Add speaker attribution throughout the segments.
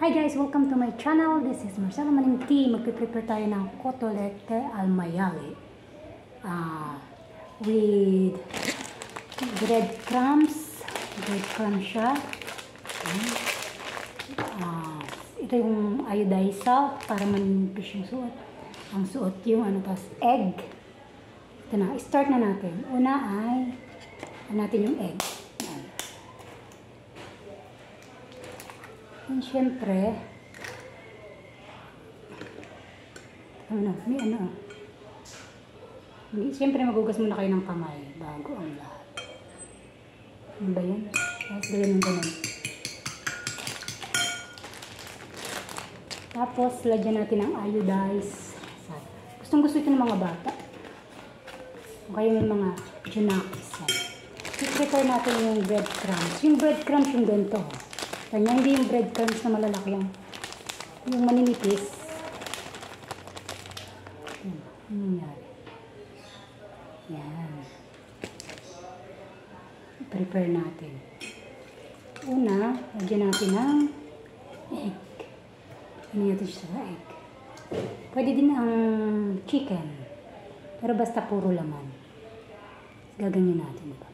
Speaker 1: Hi guys! Welcome to my channel. This is Marcela Maningti. Magpiprepare tayo ng cotolette al mayali. With breadcrumbs. Breadcrumbs siya. Ito yung iodized salt para manipis yung suot. Ang suot yung egg. Ito na. Start na natin. Una ay natin yung egg. And syempre, siyempre magugas muna kayo ng kamay bago ang lahat. Ano ba yan? Tapos gawin ng ganun. Tapos, lagyan natin ng iodized salt. Gustong-gusto ito ng mga bata. O kaya may mga junakis. I-prepare natin yung breadcrumbs. Yung breadcrumbs yung ganito. Kanya, hindi yung breadcrumbs na malalaki yung maninipis. Yan. Yan. Prepare natin. Una, lagyan natin ng egg. Ano natin siya sa egg. Pwede din ang chicken. Pero basta puro laman. Gaganyan natin. Diba?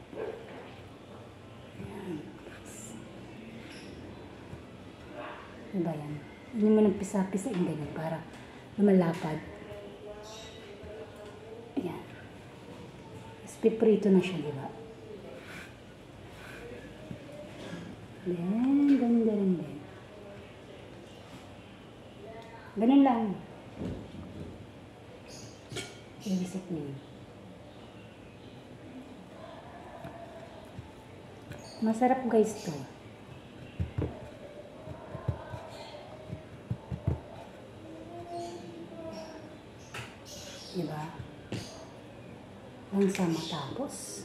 Speaker 1: Diba yan? Hindi mo nang pisa-pisain ganyan para lumalapad. Ayan. Tapos piprito na siya, diba? Then, ganun. Ganun lang. Iwisip niyo. Masarap guys to. Diba? Lang sa matapos.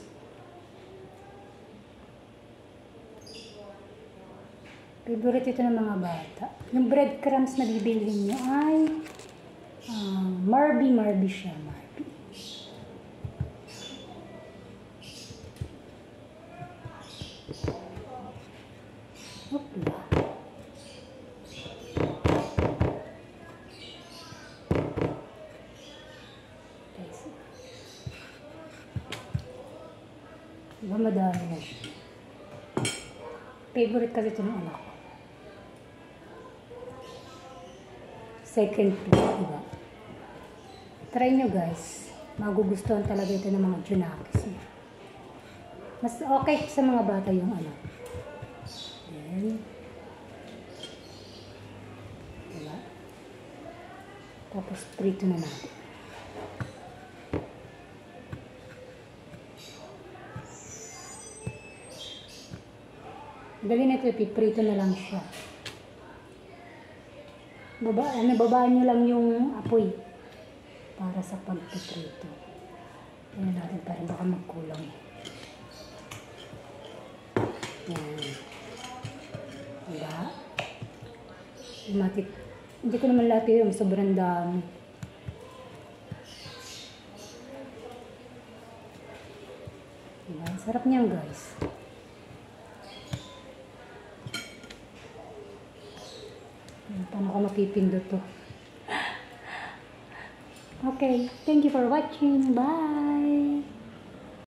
Speaker 1: Favorite ito ng mga bata. Yung breadcrumbs na bibili nyo ay Marby siya. Marby. Hopla. Diba madami na siya. Favorite kasi ito ng anak ko. Second plate, diba? Try nyo guys. Magugustuhan talaga ito ng mga junakis. Mas okay sa mga bata yung Then, diba? Tapos prito na natin. Dali na ito, piprito na lang siya. Babaan nyo lang yung apoy para sa pagpiprito. Tingnan natin para baka magkulang. Yan. Diba? Hindi ko naman lahat yung sobrang dami. Diba? Sarap niyan guys. Paano ko mapipindot to? Okay, thank you for watching. Bye!